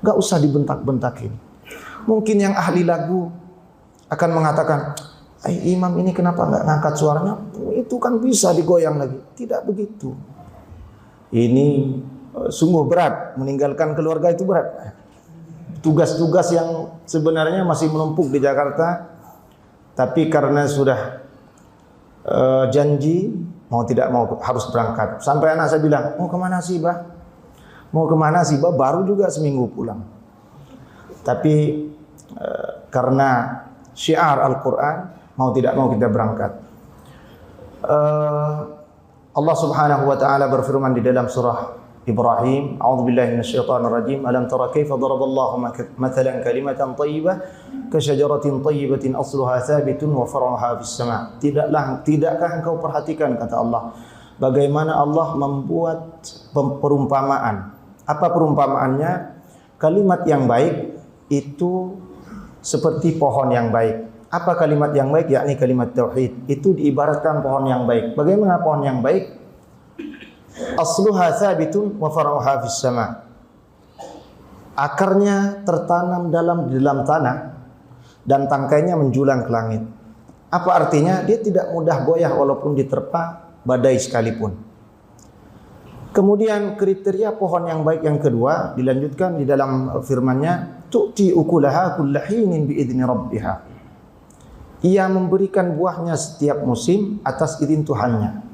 Gak usah dibentak-bentakin. Mungkin yang ahli lagu akan mengatakan, imam ini kenapa nggak ngangkat suaranya? Itu kan bisa digoyang lagi. Tidak begitu. Ini sungguh berat, meninggalkan keluarga itu berat. Tugas-tugas yang sebenarnya masih menumpuk di Jakarta, tapi karena sudah janji, mau tidak mau harus berangkat. Sampai anak saya bilang, mau kemana sih, Bah? Mau kemana sih, Bah? Baru juga seminggu pulang. Tapi karena syiar Al-Quran, mau tidak mau kita berangkat. Allah Subhanahu wa taala berfirman di dalam surah Ibrahim, a'udzubillahi minasyaitonir rajim, alam tara kaifa daraballahu mathalan kalimatan thayyibah kasyajaratin thayyibatin asluha thabitun wa far'uha fis sama'. Tidakkah engkau perhatikan, kata Allah, bagaimana Allah membuat perumpamaan. Apa perumpamaannya? Kalimat yang baik itu seperti pohon yang baik. Apa kalimat yang baik? Yakni kalimat tauhid. Itu diibaratkan pohon yang baik. Bagaimana pohon yang baik? Asluha thabitun wa far'uha fis sama'. Akarnya tertanam dalam tanah dan tangkainya menjulang ke langit. Apa artinya? Dia tidak mudah goyah walaupun diterpa badai sekalipun. Kemudian kriteria pohon yang baik yang kedua dilanjutkan di dalam firman-Nya, tu'ti ukulaha kullahinin biidzni rabbiha. Ia memberikan buahnya setiap musim atas izin Tuhannya.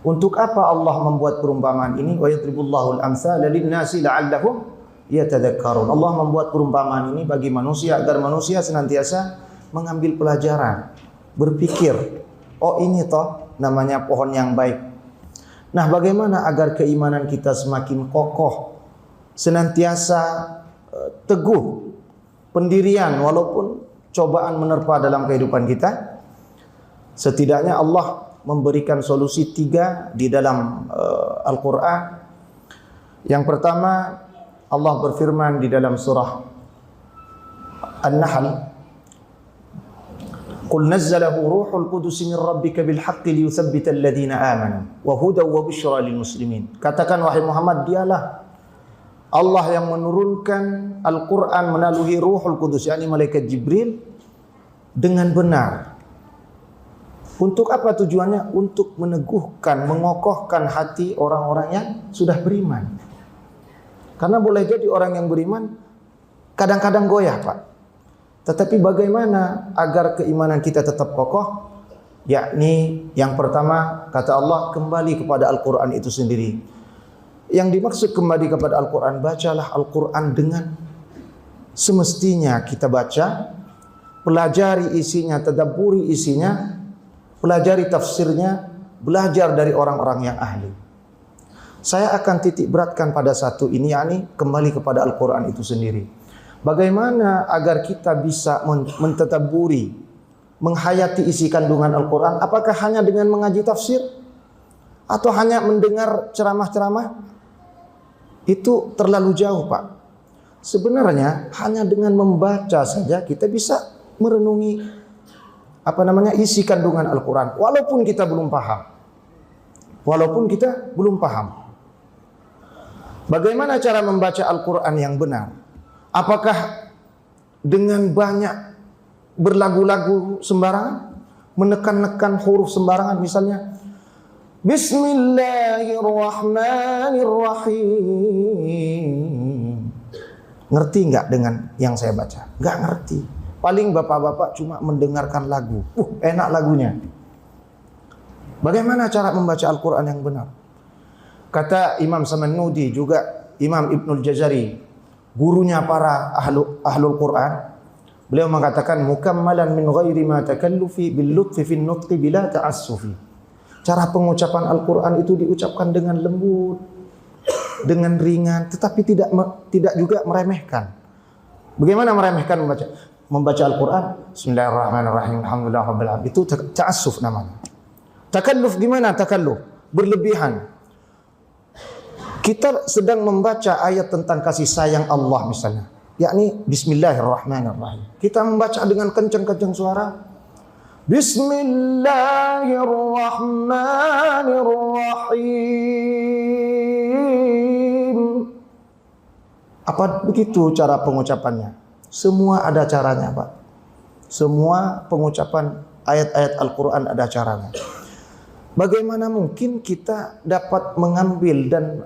Untuk apa Allah membuat perumpamaan ini? Wa yadribullahu al-amsala lin-nasi la'allahum yatadhakkarun. Allah membuat perumpamaan ini bagi manusia agar manusia senantiasa mengambil pelajaran, berpikir, oh ini toh namanya pohon yang baik. Nah, bagaimana agar keimanan kita semakin kokoh, senantiasa teguh, pendirian walaupun cobaan menerpa dalam kehidupan kita? Setidaknya Allah memberikan solusi 3 di dalam Al-Quran. Yang pertama, Allah berfirman di dalam surah An-Nahl, Qul nazzalahu ruhul qudus min rabbika bil haqqi liyuthabbita alladhina amanu wa hudaw wa busyra lil muslimin. Katakan wahai Muhammad, dialah Allah yang menurunkan Al-Quran melalui Ruhul Qudus, yakni malaikat Jibril, dengan benar. Untuk apa tujuannya? Untuk meneguhkan, mengokohkan hati orang-orang yang sudah beriman. Karena boleh jadi orang yang beriman kadang-kadang goyah, Pak. Tetapi bagaimana agar keimanan kita tetap kokoh? Yakni yang pertama, kata Allah, kembali kepada Al-Quran itu sendiri. Yang dimaksud kembali kepada Al-Quran, bacalah Al-Quran dengan semestinya kita baca, pelajari isinya, tadabburi isinya, pelajari tafsirnya, belajar dari orang-orang yang ahli. Saya akan titik beratkan pada satu ini, yakni kembali kepada Al-Quran itu sendiri. Bagaimana agar kita bisa mentadabburi, menghayati isi kandungan Al-Quran? Apakah hanya dengan mengaji tafsir? Atau hanya mendengar ceramah-ceramah? Itu terlalu jauh, Pak. Sebenarnya hanya dengan membaca saja kita bisa merenungi isi kandungan Al-Quran, walaupun kita belum paham. Bagaimana cara membaca Al-Quran yang benar? Apakah dengan banyak berlagu-lagu sembarangan, menekan-nekan huruf sembarangan, misalnya Bismillahirrahmanirrahim. Ngerti nggak dengan yang saya baca? Nggak ngerti. Paling bapak-bapak cuma mendengarkan lagu. Enak lagunya. Bagaimana cara membaca Al-Quran yang benar? Kata Imam Samannudi, juga Imam Ibnul Jazari, gurunya para ahlul Quran, beliau mengatakan mukammalan min ghairi ma takallufi bil lutfi fin nutqi bila ta'assufi. Cara pengucapan Al-Quran itu diucapkan dengan lembut, dengan ringan, tetapi tidak juga meremehkan. Bagaimana meremehkan membaca Al-Quran? Bismillahirrahmanirrahim, alhamdulillahirabbil alamin. Itu ta'assuf namanya. Takalluf gimana? Takalluf berlebihan. Kita sedang membaca ayat tentang kasih sayang Allah misalnya, yakni Bismillahirrahmanirrahim. Kita membaca dengan kencang-kencang suara. Bismillahirrahmanirrahim. Apa begitu cara pengucapannya? Semua ada caranya, Pak. Semua pengucapan ayat-ayat Al-Quran ada caranya. Bagaimana mungkin kita dapat mengambil dan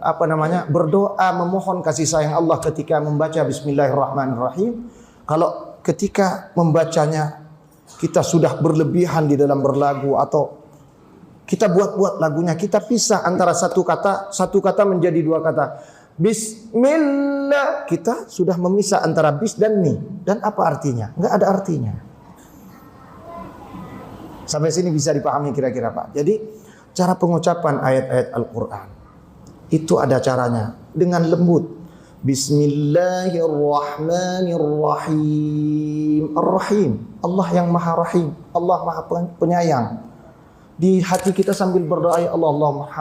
berdoa memohon kasih sayang Allah ketika membaca Bismillahirrahmanirrahim, kalau ketika membacanya kita sudah berlebihan di dalam berlagu, atau kita buat-buat lagunya, kita pisah antara satu kata menjadi dua kata. Bismillah, kita sudah memisah antara bis dan mi. Dan apa artinya? Enggak ada artinya. Sampai sini bisa dipahami kira-kira, Pak. Jadi cara pengucapan ayat-ayat Al-Quran itu ada caranya, dengan lembut. Bismillahirrahmanirrahim. Ar-Rahim, Allah yang Maha Rahim, Allah Maha Penyayang. Di hati kita sambil berdoa, ya Allah, Allahumma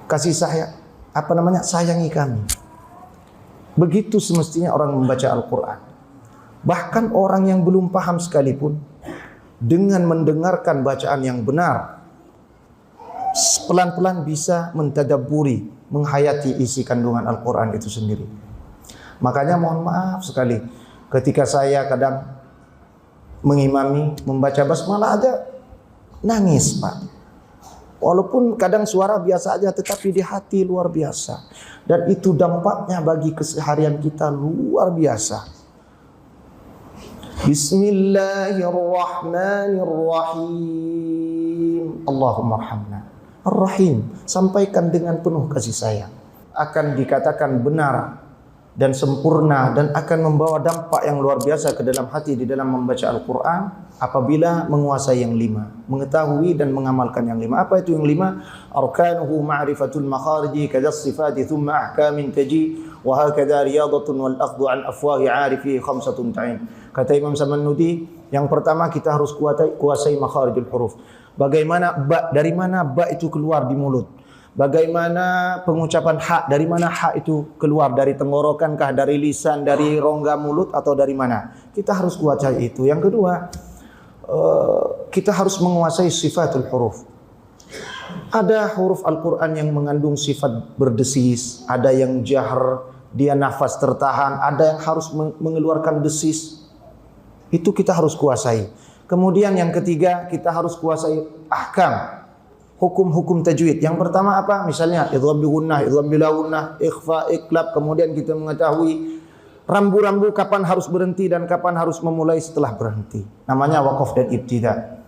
kasih sayangi kami. Begitu semestinya orang membaca Al-Quran. Bahkan orang yang belum paham sekalipun, dengan mendengarkan bacaan yang benar, pelan-pelan bisa mentadabburi, menghayati isi kandungan Al-Quran itu sendiri. Makanya mohon maaf sekali, ketika saya kadang mengimami, membaca basmalah aja nangis, Pak. Walaupun kadang suara biasa aja, tetapi di hati luar biasa. Dan itu dampaknya bagi keseharian kita luar biasa. Bismillahirrahmanirrahim. Allahumma arhamna. Ar-Rahim, sampaikan dengan penuh kasih sayang. Akan dikatakan benar dan sempurna dan akan membawa dampak yang luar biasa ke dalam hati di dalam membaca Al-Quran apabila menguasai yang 5, mengetahui dan mengamalkan yang 5. Apa itu yang 5? Arkanuhu ma'rifatul makhariji kadas sifati thumma ahkamin taji wa hakadha riyadatun wal akhdhu an afwahi 'arifi khamsatun ta'in. Kata Imam Samanuddin, yang pertama kita harus kuasai makharijul huruf. Bagaimana dari mana ba itu keluar di mulut? Bagaimana pengucapan ha, dari mana ha itu keluar, dari tenggorokankah, dari lisan, dari rongga mulut, atau dari mana? Kita harus kuasai itu. Yang kedua, kita harus menguasai sifatul huruf. Ada huruf Al-Quran yang mengandung sifat berdesis, ada yang jahr, dia nafas tertahan, ada yang harus mengeluarkan desis. Itu kita harus kuasai. Kemudian yang ketiga, kita harus kuasai ahkam, hukum-hukum tajwid. Yang pertama apa? Misalnya idgham bi gunnah, idgham bila gunnah, ikhfa, iqlab. Kemudian kita mengetahui rambu-rambu kapan harus berhenti dan kapan harus memulai setelah berhenti. Namanya waqaf dan ibtida.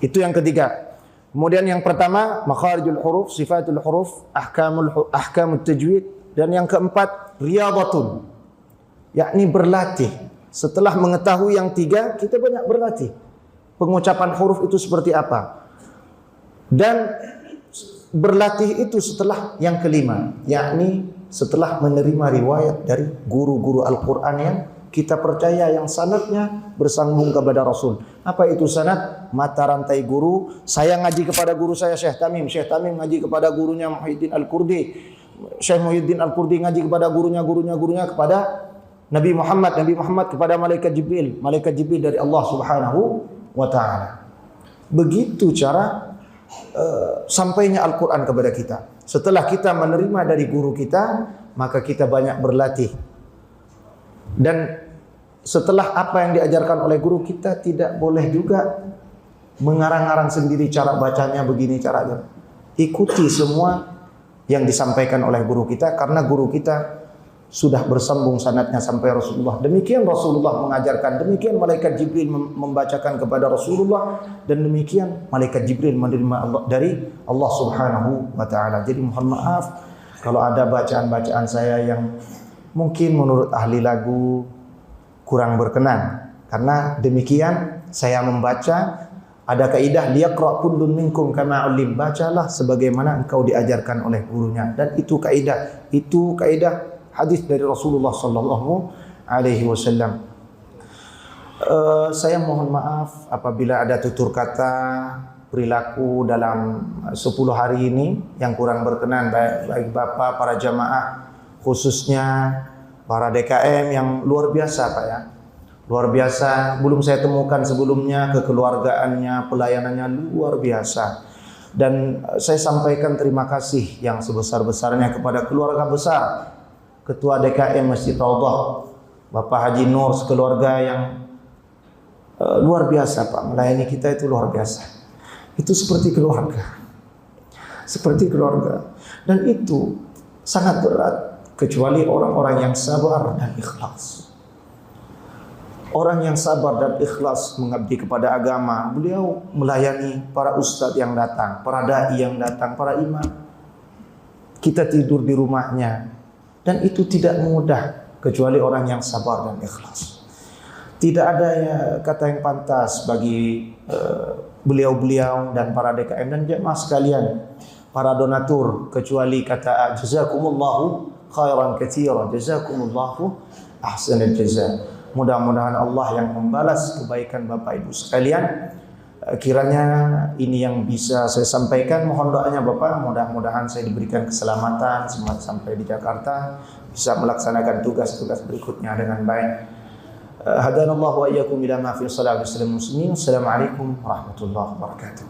Itu yang ketiga. Kemudian yang pertama makharijul huruf, sifatul huruf, ahkamut tajwid, dan yang keempat riyadatun, yakni berlatih. Setelah mengetahui yang 3, kita banyak berlatih. Pengucapan huruf itu seperti apa? Dan berlatih itu setelah yang kelima, yakni setelah menerima riwayat dari guru-guru Al-Quran yang kita percaya, yang sanadnya bersambung kepada Rasul. Apa itu sanad? Mata rantai guru. Saya ngaji kepada guru saya Syekh Tamim, Syekh Tamim ngaji kepada gurunya Muhyiddin Al-Qurdi, Syekh Muhyiddin Al-Qurdi ngaji kepada gurunya kepada Nabi Muhammad kepada malaikat Jibril dari Allah Subhanahu wa taala. Begitu cara sampainya Al-Quran kepada kita. Setelah kita menerima dari guru kita, maka kita banyak berlatih. Dan setelah apa yang diajarkan oleh guru, kita tidak boleh juga mengarang-arang sendiri cara bacanya begini caranya. Ikuti semua yang disampaikan oleh guru kita, karena guru kita sudah bersambung sanadnya sampai Rasulullah. Demikian Rasulullah mengajarkan, demikian malaikat Jibril membacakan kepada Rasulullah, dan demikian malaikat Jibril menerima dari Allah Subhanahu wa taala. Jadi mohon maaf kalau ada bacaan-bacaan saya yang mungkin menurut ahli lagu kurang berkenan. Karena demikian saya membaca, ada kaidah liyaqra kullun minkum kama ulim, bacalah sebagaimana engkau diajarkan oleh gurunya. Dan itu kaidah hadis dari Rasulullah sallallahu alaihi wasallam. Saya mohon maaf apabila ada tutur kata, perilaku dalam 10 hari ini yang kurang berkenan, baik Bapak, para jamaah, khususnya para DKM yang luar biasa, Pak ya. Luar biasa, belum saya temukan sebelumnya, kekeluargaannya, pelayanannya luar biasa. Dan saya sampaikan terima kasih yang sebesar-besarnya kepada keluarga besar Ketua DKM Masjid Raudhah, Bapak Haji Nur, sekeluarga yang luar biasa Pak, melayani kita itu luar biasa. Itu seperti keluarga. Seperti keluarga. Dan itu sangat berat kecuali orang-orang yang sabar dan ikhlas. Orang yang sabar dan ikhlas mengabdi kepada agama, beliau melayani para ustadz yang datang, para dai yang datang, para imam. Kita tidur di rumahnya, dan itu tidak mudah kecuali orang yang sabar dan ikhlas. Tidak ada kata yang pantas bagi beliau-beliau dan para DKM dan jemaah sekalian, para donatur, kecuali kata jazakumullahu khairan katsiran, jazakumullahu ahsanal jazaa. Mudah-mudahan Allah yang membalas kebaikan Bapak Ibu sekalian. Kiranya ini yang bisa saya sampaikan. Mohon doanya Bapak, mudah-mudahan saya diberikan keselamatan sampai di Jakarta, bisa melaksanakan tugas-tugas berikutnya dengan baik. Hadanallahu wa iyyakum ila ma fi salih muslimin. Assalamualaikum warahmatullahi wabarakatuh.